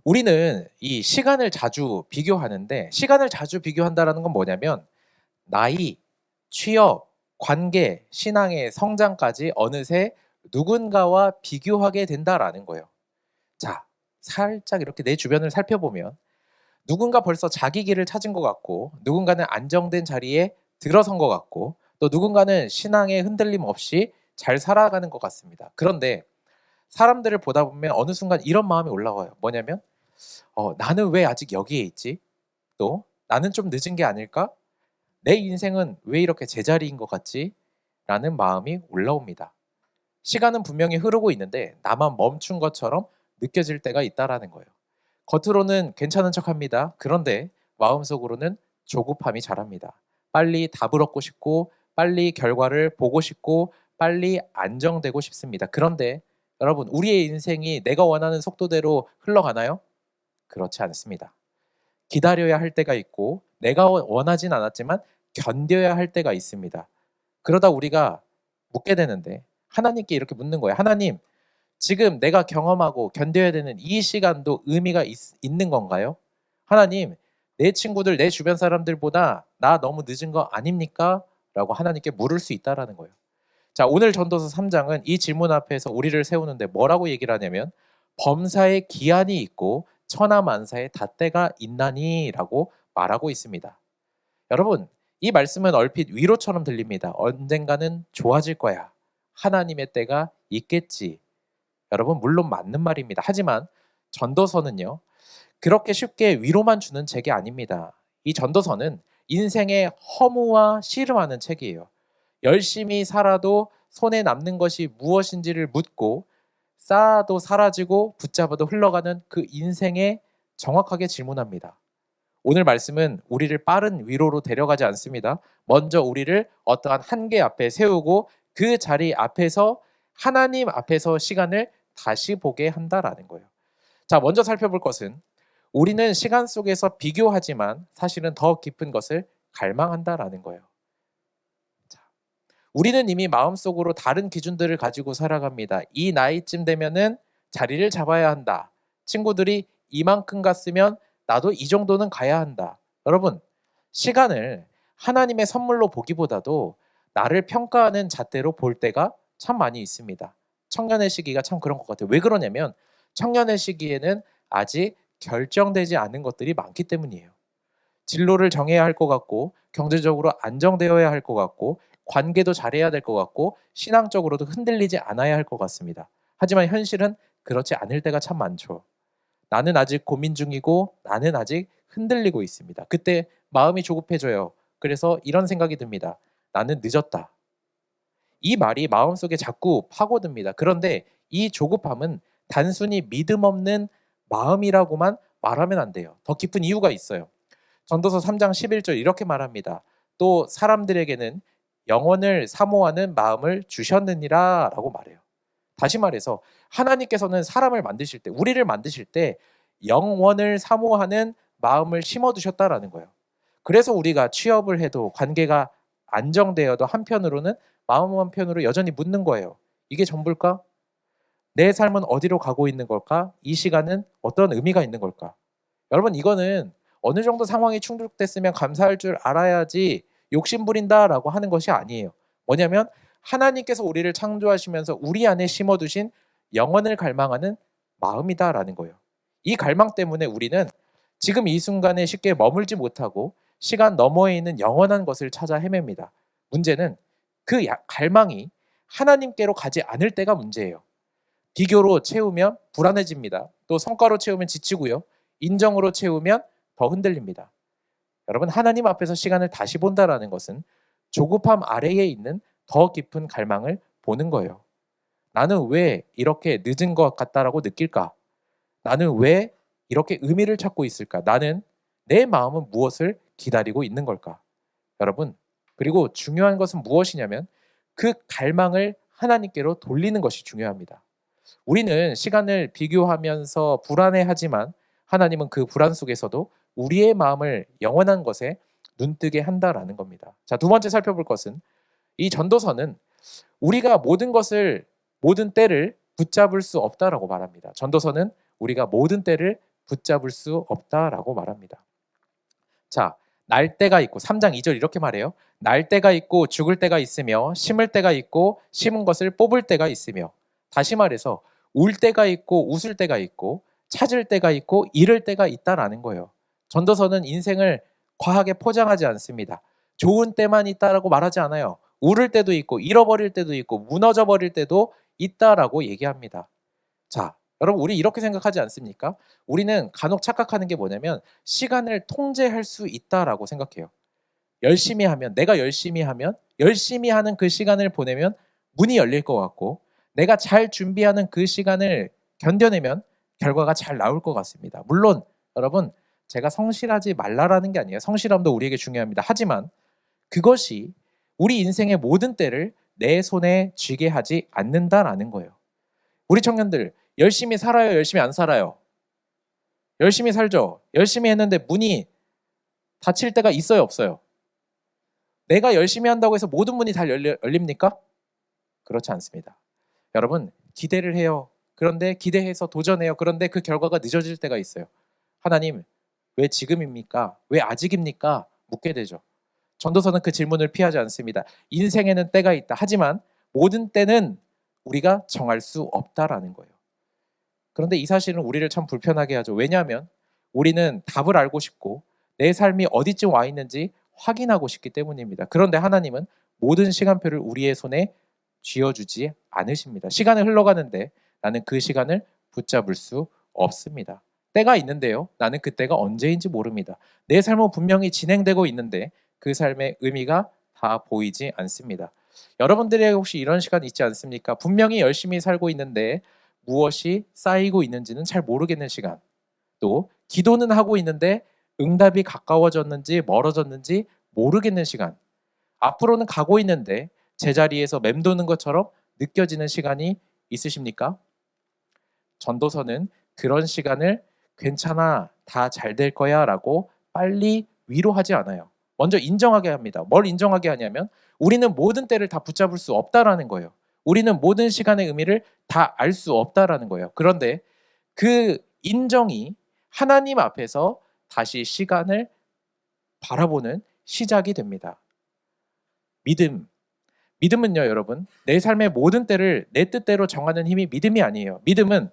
우리는 이 시간을 자주 비교하는데, 시간을 자주 비교한다라는 건 뭐냐면 나이, 취업, 관계, 신앙의 성장까지 어느새 누군가와 비교하게 된다라는 거예요. 자, 살짝 이렇게 내 주변을 살펴보면 누군가 벌써 자기 길을 찾은 것 같고, 누군가는 안정된 자리에 들어선 것 같고, 또 누군가는 신앙의 흔들림 없이 잘 살아가는 것 같습니다. 그런데 사람들을 보다 보면 어느 순간 이런 마음이 올라와요. 뭐냐면 나는 왜 아직 여기에 있지? 또 나는 좀 늦은 게 아닐까? 내 인생은 왜 이렇게 제자리인 것 같지? 라는 마음이 올라옵니다. 시간은 분명히 흐르고 있는데 나만 멈춘 것처럼 느껴질 때가 있다라는 거예요. 겉으로는 괜찮은 척합니다. 그런데 마음속으로는 조급함이 자랍니다. 빨리 답을 얻고 싶고, 빨리 결과를 보고 싶고, 빨리 안정되고 싶습니다. 그런데 여러분, 우리의 인생이 내가 원하는 속도대로 흘러가나요? 그렇지 않습니다. 기다려야 할 때가 있고, 내가 원하진 않았지만 견뎌야 할 때가 있습니다. 그러다 우리가 묻게 되는데, 하나님께 이렇게 묻는 거예요. 하나님, 지금 내가 경험하고 견뎌야 되는 이 시간도 의미가 있는 건가요? 하나님, 내 친구들, 내 주변 사람들보다 나 너무 늦은 거 아닙니까? 라고 하나님께 물을 수 있다라는 거예요. 자, 오늘 전도서 3장은 이 질문 앞에서 우리를 세우는데 뭐라고 얘기를 하냐면, 범사에 기한이 있고 천하만사에 닷대가 있나니 라고 말하고 있습니다. 여러분, 이 말씀은 얼핏 위로처럼 들립니다. 언젠가는 좋아질 거야. 하나님의 때가 있겠지. 여러분, 물론 맞는 말입니다. 하지만 전도서는요, 그렇게 쉽게 위로만 주는 책이 아닙니다. 이 전도서는 인생의 허무와 씨름하는 책이에요. 열심히 살아도 손에 남는 것이 무엇인지를 묻고, 쌓아도 사라지고 붙잡아도 흘러가는 그 인생에 정확하게 질문합니다. 오늘 말씀은 우리를 빠른 위로로 데려가지 않습니다. 먼저 우리를 어떠한 한계 앞에 세우고 그 자리 앞에서 하나님 앞에서 시간을 다시 보게 한다라는 거예요. 자, 먼저 살펴볼 것은 우리는 시간 속에서 비교하지만 사실은 더 깊은 것을 갈망한다라는 거예요. 자, 우리는 이미 마음속으로 다른 기준들을 가지고 살아갑니다. 이 나이쯤 되면은 자리를 잡아야 한다. 친구들이 이만큼 갔으면 나도 이 정도는 가야 한다. 여러분, 시간을 하나님의 선물로 보기보다도 나를 평가하는 잣대로 볼 때가 참 많이 있습니다. 청년의 시기가 참 그런 것 같아요. 왜 그러냐면 청년의 시기에는 아직 결정되지 않은 것들이 많기 때문이에요. 진로를 정해야 할 것 같고, 경제적으로 안정되어야 할 것 같고, 관계도 잘해야 될 것 같고, 신앙적으로도 흔들리지 않아야 할 것 같습니다. 하지만 현실은 그렇지 않을 때가 참 많죠. 나는 아직 고민 중이고 나는 아직 흔들리고 있습니다. 그때 마음이 조급해져요. 그래서 이런 생각이 듭니다. 나는 늦었다. 이 말이 마음속에 자꾸 파고듭니다. 그런데 이 조급함은 단순히 믿음 없는 마음이라고만 말하면 안 돼요. 더 깊은 이유가 있어요. 전도서 3장 11절 이렇게 말합니다. 또 사람들에게는 영원을 사모하는 마음을 주셨느니라 라고 말해요. 다시 말해서 하나님께서는 사람을 만드실 때, 우리를 만드실 때 영원을 사모하는 마음을 심어두셨다라는 거예요. 그래서 우리가 취업을 해도 관계가 안정되어도 한편으로는 마음 한편으로 여전히 묻는 거예요. 이게 전부일까? 내 삶은 어디로 가고 있는 걸까? 이 시간은 어떤 의미가 있는 걸까? 여러분, 이거는 어느 정도 상황이 충족됐으면 감사할 줄 알아야지 욕심 부린다라고 하는 것이 아니에요. 뭐냐면 하나님께서 우리를 창조하시면서 우리 안에 심어두신 영혼을 갈망하는 마음이다라는 거예요. 이 갈망 때문에 우리는 지금 이 순간에 쉽게 머물지 못하고 시간 너머에 있는 영원한 것을 찾아 헤맵니다. 문제는 그 갈망이 하나님께로 가지 않을 때가 문제예요. 비교로 채우면 불안해집니다. 또 성과로 채우면 지치고요. 인정으로 채우면 더 흔들립니다. 여러분, 하나님 앞에서 시간을 다시 본다라는 것은 조급함 아래에 있는 더 깊은 갈망을 보는 거예요. 나는 왜 이렇게 늦은 것 같다라고 느낄까? 나는 왜 이렇게 의미를 찾고 있을까? 나는 내 마음은 무엇을 기다리고 있는 걸까? 여러분, 그리고 중요한 것은 무엇이냐면 그 갈망을 하나님께로 돌리는 것이 중요합니다. 우리는 시간을 비교하면서 불안해하지만 하나님은 그 불안 속에서도 우리의 마음을 영원한 것에 눈뜨게 한다라는 겁니다. 자, 두 번째 살펴볼 것은 이 전도서는 우리가 모든 때를 붙잡을 수 없다라고 말합니다. 전도서는 우리가 모든 때를 붙잡을 수 없다라고 말합니다. 자, 날 때가 있고 3장 2절 이렇게 말해요. 날 때가 있고 죽을 때가 있으며 심을 때가 있고 심은 것을 뽑을 때가 있으며, 다시 말해서 울 때가 있고 웃을 때가 있고 찾을 때가 있고 잃을 때가 있다라는 거예요. 전도서는 인생을 과하게 포장하지 않습니다. 좋은 때만 있다라고 말하지 않아요. 울을 때도 있고 잃어버릴 때도 있고 무너져 버릴 때도 있다라고 얘기합니다. 자, 여러분, 우리 이렇게 생각하지 않습니까? 우리는 간혹 착각하는 게 뭐냐면 시간을 통제할 수 있다라고 생각해요. 열심히 하면, 내가 열심히 하면, 열심히 하는 그 시간을 보내면 문이 열릴 것 같고, 내가 잘 준비하는 그 시간을 견뎌내면 결과가 잘 나올 것 같습니다. 물론 여러분, 제가 성실하지 말라라는 게 아니에요. 성실함도 우리에게 중요합니다. 하지만 그것이 우리 인생의 모든 때를 내 손에 쥐게 하지 않는다라는 거예요. 우리 청년들 열심히 살아요, 열심히 안 살아요? 열심히 살죠. 열심히 했는데 문이 닫힐 때가 있어요, 없어요? 내가 열심히 한다고 해서 모든 문이 다 열립니까? 그렇지 않습니다. 여러분, 기대를 해요. 그런데 기대해서 도전해요. 그런데 그 결과가 늦어질 때가 있어요. 하나님, 왜 지금입니까? 왜 아직입니까? 묻게 되죠. 전도서는 그 질문을 피하지 않습니다. 인생에는 때가 있다. 하지만 모든 때는 우리가 정할 수 없다라는 거예요. 그런데 이 사실은 우리를 참 불편하게 하죠. 왜냐하면 우리는 답을 알고 싶고 내 삶이 어디쯤 와 있는지 확인하고 싶기 때문입니다. 그런데 하나님은 모든 시간표를 우리의 손에 쥐어주지 않으십니다. 시간이 흘러가는데 나는 그 시간을 붙잡을 수 없습니다. 때가 있는데요, 나는 그 때가 언제인지 모릅니다. 내 삶은 분명히 진행되고 있는데 그 삶의 의미가 다 보이지 않습니다. 여러분들에게 혹시 이런 시간 있지 않습니까? 분명히 열심히 살고 있는데 무엇이 쌓이고 있는지는 잘 모르겠는 시간, 또 기도는 하고 있는데 응답이 가까워졌는지 멀어졌는지 모르겠는 시간, 앞으로는 가고 있는데 제자리에서 맴도는 것처럼 느껴지는 시간이 있으십니까? 전도서는 그런 시간을 괜찮아, 다 잘 될 거야 라고 빨리 위로하지 않아요. 먼저 인정하게 합니다. 뭘 인정하게 하냐면 우리는 모든 때를 다 붙잡을 수 없다라는 거예요. 우리는 모든 시간의 의미를 다 알 수 없다라는 거예요. 그런데 그 인정이 하나님 앞에서 다시 시간을 바라보는 시작이 됩니다. 믿음. 믿음은요, 여러분, 내 삶의 모든 때를 내 뜻대로 정하는 힘이 믿음이 아니에요. 믿음은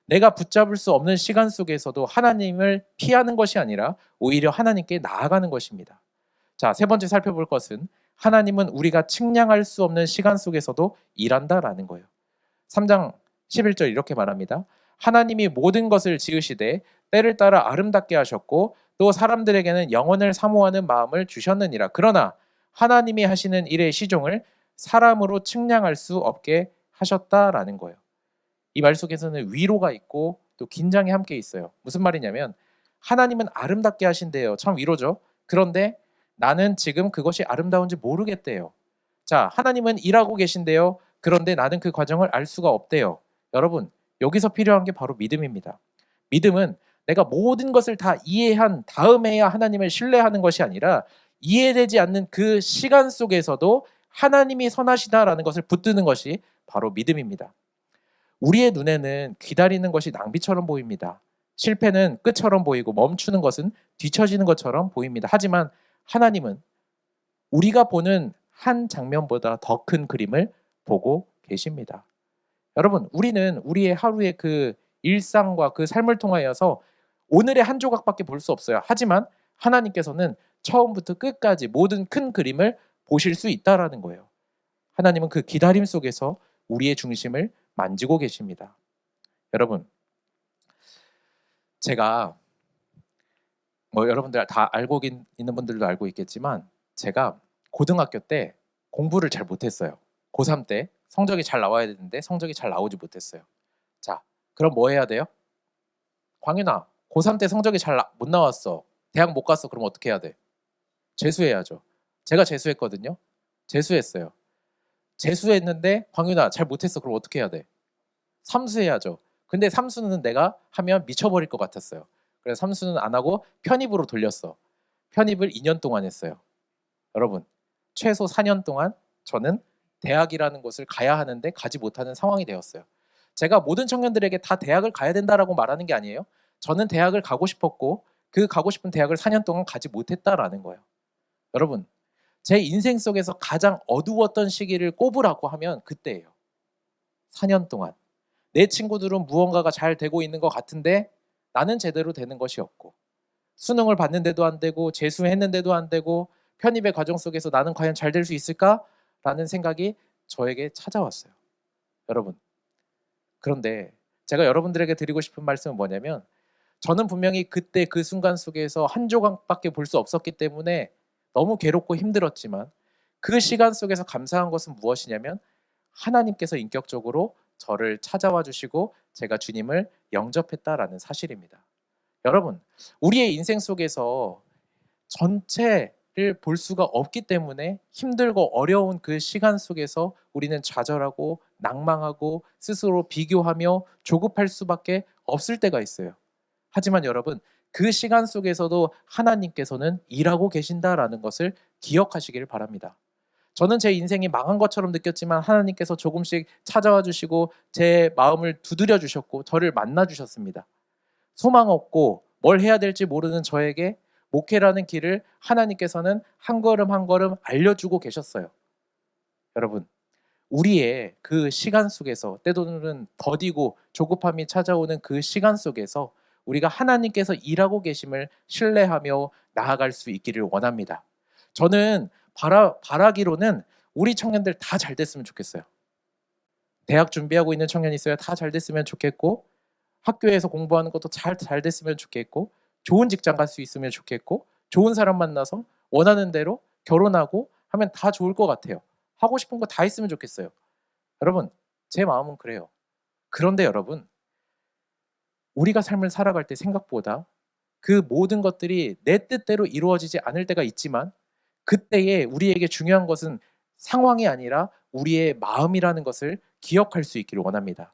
내가 붙잡을 수 없는 시간 속에서도 하나님을 피하는 것이 아니라 오히려 하나님께 나아가는 것입니다. 자, 세 번째 살펴볼 것은 하나님은 우리가 측량할 수 없는 시간 속에서도 일한다라는 거예요. 3장 11절 이렇게 말합니다. 하나님이 모든 것을 지으시되 때를 따라 아름답게 하셨고 또 사람들에게는 영원을 사모하는 마음을 주셨느니라. 그러나 하나님이 하시는 일의 시종을 사람으로 측량할 수 없게 하셨다라는 거예요. 이 말 속에서는 위로가 있고 또 긴장이 함께 있어요. 무슨 말이냐면 하나님은 아름답게 하신대요. 참 위로죠. 그런데 나는 지금 그것이 아름다운지 모르겠대요. 자, 하나님은 일하고 계신데요. 그런데 나는 그 과정을 알 수가 없대요. 여러분, 여기서 필요한 게 바로 믿음입니다. 믿음은 내가 모든 것을 다 이해한 다음에야 하나님을 신뢰하는 것이 아니라 이해되지 않는 그 시간 속에서도 하나님이 선하시다라는 것을 붙드는 것이 바로 믿음입니다. 우리의 눈에는 기다리는 것이 낭비처럼 보입니다. 실패는 끝처럼 보이고 멈추는 것은 뒤처지는 것처럼 보입니다. 하지만 하나님은 우리가 보는 한 장면보다 더 큰 그림을 보고 계십니다. 여러분, 우리는 우리의 하루의 그 일상과 그 삶을 통하여서 오늘의 한 조각밖에 볼 수 없어요. 하지만 하나님께서는 처음부터 끝까지 모든 큰 그림을 보실 수 있다라는 거예요. 하나님은 그 기다림 속에서 우리의 중심을 만지고 계십니다. 여러분, 제가 여러분들 다 알고 있는 분들도 알고 있겠지만 제가 고등학교 때 공부를 잘 못했어요. 고3 때 성적이 잘 나와야 되는데 성적이 잘 나오지 못했어요. 자, 그럼 뭐 해야 돼요? 광윤아, 고3 때 성적이 잘 못 나왔어. 대학 못 갔어. 그럼 어떻게 해야 돼? 재수해야죠. 제가 재수했거든요. 재수했어요. 재수했는데 광윤아 잘 못했어. 그럼 어떻게 해야 돼? 삼수해야죠. 근데 삼수는 내가 하면 미쳐버릴 것 같았어요. 그래서 삼수는 안 하고 편입으로 돌렸어. 편입을 2년 동안 했어요. 여러분, 최소 4년 동안 저는 대학이라는 곳을 가야 하는데 가지 못하는 상황이 되었어요. 제가 모든 청년들에게 다 대학을 가야 된다라고 말하는 게 아니에요. 저는 대학을 가고 싶었고 그 가고 싶은 대학을 4년 동안 가지 못했다라는 거예요. 여러분, 제 인생 속에서 가장 어두웠던 시기를 꼽으라고 하면 그때예요. 4년 동안. 내 친구들은 무언가가 잘 되고 있는 것 같은데 나는 제대로 되는 것이 없고, 수능을 봤는데도 안 되고 재수했는데도 안 되고, 편입의 과정 속에서 나는 과연 잘 될 수 있을까라는 생각이 저에게 찾아왔어요. 여러분, 그런데 제가 여러분들에게 드리고 싶은 말씀은 뭐냐면, 저는 분명히 그때 그 순간 속에서 한 조각밖에 볼 수 없었기 때문에 너무 괴롭고 힘들었지만, 그 시간 속에서 감사한 것은 무엇이냐면 하나님께서 인격적으로 저를 찾아와 주시고 제가 주님을 영접했다라는 사실입니다. 여러분, 우리의 인생 속에서 전체를 볼 수가 없기 때문에 힘들고 어려운 그 시간 속에서 우리는 좌절하고 낭망하고 스스로 비교하며 조급할 수밖에 없을 때가 있어요. 하지만 여러분, 그 시간 속에서도 하나님께서는 일하고 계신다라는 것을 기억하시길 바랍니다. 저는 제 인생이 망한 것처럼 느꼈지만 하나님께서 조금씩 찾아와 주시고 제 마음을 두드려 주셨고 저를 만나 주셨습니다. 소망 없고 뭘 해야 될지 모르는 저에게 목회라는 길을 하나님께서는 한 걸음 한 걸음 알려주고 계셨어요. 여러분, 우리의 그 시간 속에서, 때로는 더디고 조급함이 찾아오는 그 시간 속에서 우리가 하나님께서 일하고 계심을 신뢰하며 나아갈 수 있기를 원합니다. 저는 바라기로는 우리 청년들 다 잘 됐으면 좋겠어요. 대학 준비하고 있는 청년이 있어요. 다 잘 됐으면 좋겠고, 학교에서 공부하는 것도 잘 됐으면 좋겠고, 좋은 직장 갈 수 있으면 좋겠고, 좋은 사람 만나서 원하는 대로 결혼하고 하면 다 좋을 것 같아요. 하고 싶은 거 다 있으면 좋겠어요. 여러분, 제 마음은 그래요. 그런데 여러분, 우리가 삶을 살아갈 때 생각보다 그 모든 것들이 내 뜻대로 이루어지지 않을 때가 있지만, 그때에 우리에게 중요한 것은 상황이 아니라 우리의 마음이라는 것을 기억할 수 있기를 원합니다.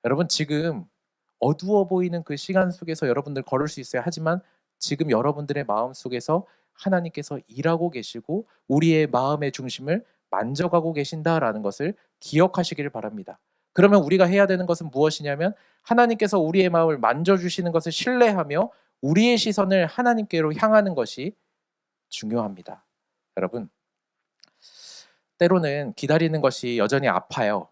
여러분, 지금 어두워 보이는 그 시간 속에서 여러분들 걸을 수 있어요. 하지만 지금 여러분들의 마음 속에서 하나님께서 일하고 계시고 우리의 마음의 중심을 만져가고 계신다라는 것을 기억하시기를 바랍니다. 그러면 우리가 해야 되는 것은 무엇이냐면, 하나님께서 우리의 마음을 만져주시는 것을 신뢰하며 우리의 시선을 하나님께로 향하는 것이 중요합니다. 여러분, 때로는 기다리는 것이 여전히 아파요.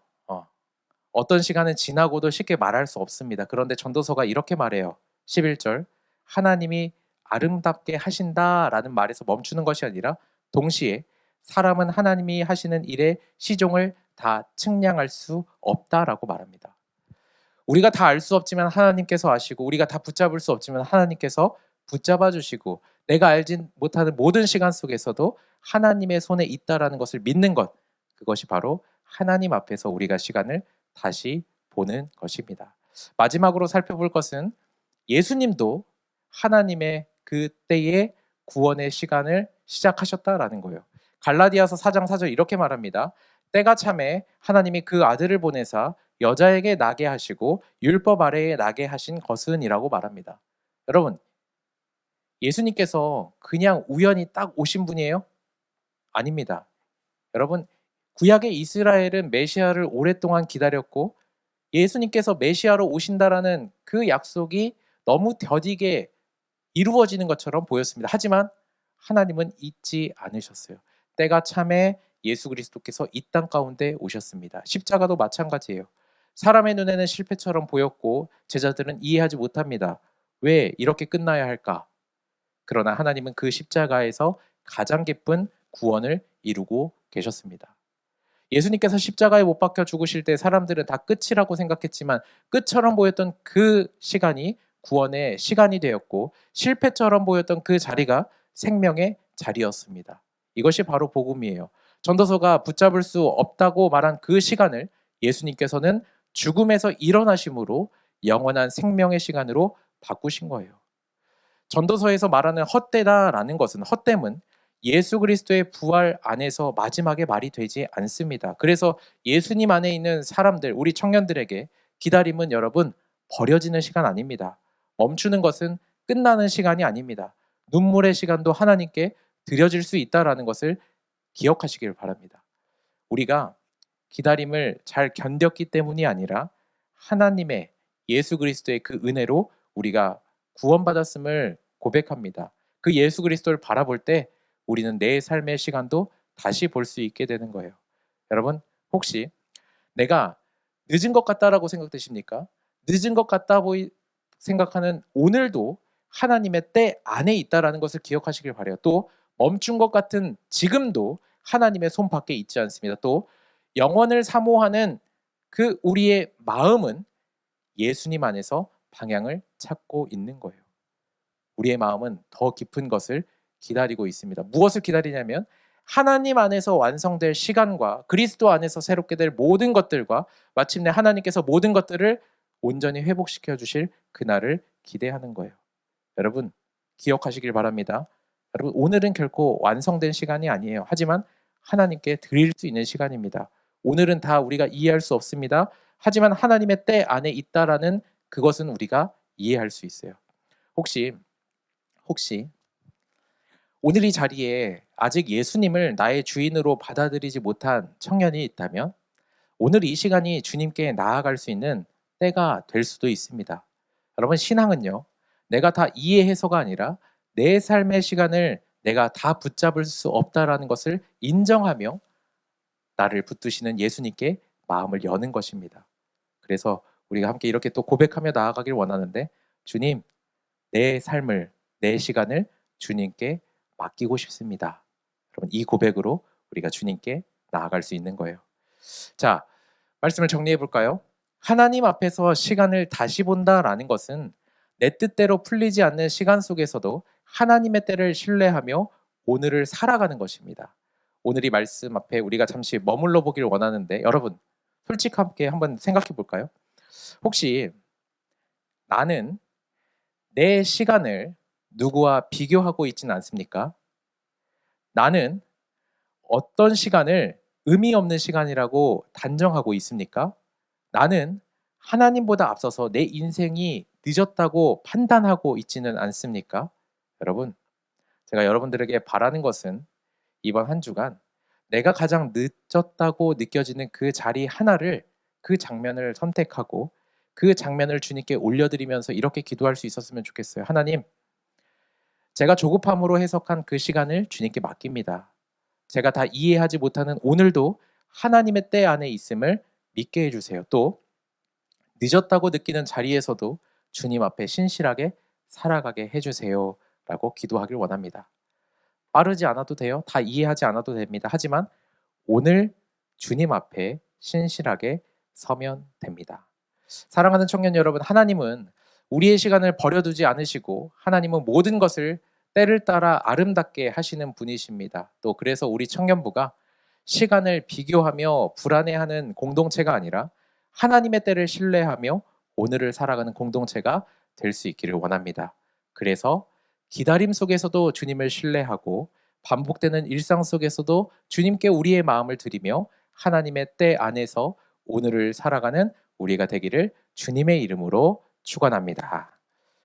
어떤 시간은 지나고도 쉽게 말할 수 없습니다. 그런데 전도서가 이렇게 말해요. 11절, 하나님이 아름답게 하신다라는 말에서 멈추는 것이 아니라 동시에 사람은 하나님이 하시는 일의 시종을 다 측량할 수 없다라고 말합니다. 우리가 다 알 수 없지만 하나님께서 아시고, 우리가 다 붙잡을 수 없지만 하나님께서 붙잡아 주시고, 내가 알지 못하는 모든 시간 속에서도 하나님의 손에 있다라는 것을 믿는 것, 그것이 바로 하나님 앞에서 우리가 시간을 다시 보는 것입니다. 마지막으로 살펴볼 것은 예수님도 하나님의 그때의 구원의 시간을 시작하셨다라는 거예요. 갈라디아서 4장 4절 이렇게 말합니다. 때가 참에 하나님이 그 아들을 보내사 여자에게 나게 하시고 율법 아래에 나게 하신 것은이라고 말합니다. 여러분, 예수님께서 그냥 우연히 딱 오신 분이에요? 아닙니다. 여러분, 구약의 이스라엘은 메시아를 오랫동안 기다렸고, 예수님께서 메시아로 오신다라는 그 약속이 너무 더디게 이루어지는 것처럼 보였습니다. 하지만 하나님은 잊지 않으셨어요. 때가 참에 예수 그리스도께서 이 땅 가운데 오셨습니다. 십자가도 마찬가지예요. 사람의 눈에는 실패처럼 보였고 제자들은 이해하지 못합니다. 왜 이렇게 끝나야 할까? 그러나 하나님은 그 십자가에서 가장 기쁜 구원을 이루고 계셨습니다. 예수님께서 십자가에 못 박혀 죽으실 때 사람들은 다 끝이라고 생각했지만, 끝처럼 보였던 그 시간이 구원의 시간이 되었고, 실패처럼 보였던 그 자리가 생명의 자리였습니다. 이것이 바로 복음이에요. 전도서가 붙잡을 수 없다고 말한 그 시간을 예수님께서는 죽음에서 일어나심으로 영원한 생명의 시간으로 바꾸신 거예요. 전도서에서 말하는 헛되다라는 것은, 헛됨은 예수 그리스도의 부활 안에서 마지막에 말이 되지 않습니다. 그래서 예수님 안에 있는 사람들, 우리 청년들에게 기다림은 여러분 버려지는 시간 아닙니다. 멈추는 것은 끝나는 시간이 아닙니다. 눈물의 시간도 하나님께 드려질 수 있다라는 것을 기억하시길 바랍니다. 우리가 기다림을 잘 견뎠기 때문이 아니라 하나님의, 예수 그리스도의 그 은혜로 우리가 구원받았음을 고백합니다. 그 예수 그리스도를 바라볼 때 우리는 내 삶의 시간도 다시 볼 수 있게 되는 거예요. 여러분, 혹시 내가 늦은 것 같다라고 생각되십니까? 늦은 것 같다 생각하는 오늘도 하나님의 때 안에 있다라는 것을 기억하시길 바라요. 또 멈춘 것 같은 지금도 하나님의 손 밖에 있지 않습니다. 또 영원을 사모하는 그 우리의 마음은 예수님 안에서 방향을 찾고 있는 거예요. 우리의 마음은 더 깊은 것을 기다리고 있습니다. 무엇을 기다리냐면 하나님 안에서 완성될 시간과 그리스도 안에서 새롭게 될 모든 것들과 마침내 하나님께서 모든 것들을 온전히 회복시켜 주실 그날을 기대하는 거예요. 여러분, 기억하시길 바랍니다. 여러분, 오늘은 결코 완성된 시간이 아니에요. 하지만 하나님께 드릴 수 있는 시간입니다. 오늘은 다 우리가 이해할 수 없습니다. 하지만 하나님의 때 안에 있다라는 그것은 우리가 이해할 수 있어요. 혹시 오늘 이 자리에 아직 예수님을 나의 주인으로 받아들이지 못한 청년이 있다면 오늘 이 시간이 주님께 나아갈 수 있는 때가 될 수도 있습니다. 여러분, 신앙은요, 내가 다 이해해서가 아니라 내 삶의 시간을 내가 다 붙잡을 수 없다라는 것을 인정하며 나를 붙드시는 예수님께 마음을 여는 것입니다. 그래서 우리가 함께 이렇게 또 고백하며 나아가길 원하는데, 주님, 내 삶을, 내 시간을 주님께 맡기고 싶습니다. 여러분, 이 고백으로 우리가 주님께 나아갈 수 있는 거예요. 자, 말씀을 정리해 볼까요? 하나님 앞에서 시간을 다시 본다라는 것은 내 뜻대로 풀리지 않는 시간 속에서도 하나님의 때를 신뢰하며 오늘을 살아가는 것입니다. 오늘 이 말씀 앞에 우리가 잠시 머물러 보길 원하는데, 여러분, 솔직하게 한번 생각해 볼까요? 혹시 나는 내 시간을 누구와 비교하고 있지는 않습니까? 나는 어떤 시간을 의미 없는 시간이라고 단정하고 있습니까? 나는 하나님보다 앞서서 내 인생이 늦었다고 판단하고 있지는 않습니까? 여러분, 제가 여러분들에게 바라는 것은 이번 한 주간 내가 가장 늦었다고 느껴지는 그 자리 하나를, 그 장면을 선택하고 그 장면을 주님께 올려드리면서 이렇게 기도할 수 있었으면 좋겠어요. 하나님, 제가 조급함으로 해석한 그 시간을 주님께 맡깁니다. 제가 다 이해하지 못하는 오늘도 하나님의 때 안에 있음을 믿게 해주세요. 또 늦었다고 느끼는 자리에서도 주님 앞에 신실하게 살아가게 해주세요 라고 기도하길 원합니다. 빠르지 않아도 돼요. 다 이해하지 않아도 됩니다. 하지만 오늘 주님 앞에 신실하게 서면 됩니다. 사랑하는 청년 여러분, 하나님은 우리의 시간을 버려두지 않으시고 하나님은 모든 것을 때를 따라 아름답게 하시는 분이십니다. 또 그래서 우리 청년부가 시간을 비교하며 불안해하는 공동체가 아니라 하나님의 때를 신뢰하며 오늘을 살아가는 공동체가 될 수 있기를 원합니다. 그래서 기다림 속에서도 주님을 신뢰하고 반복되는 일상 속에서도 주님께 우리의 마음을 드리며 하나님의 때 안에서 오늘을 살아가는 우리가 되기를 주님의 이름으로 축원합니다.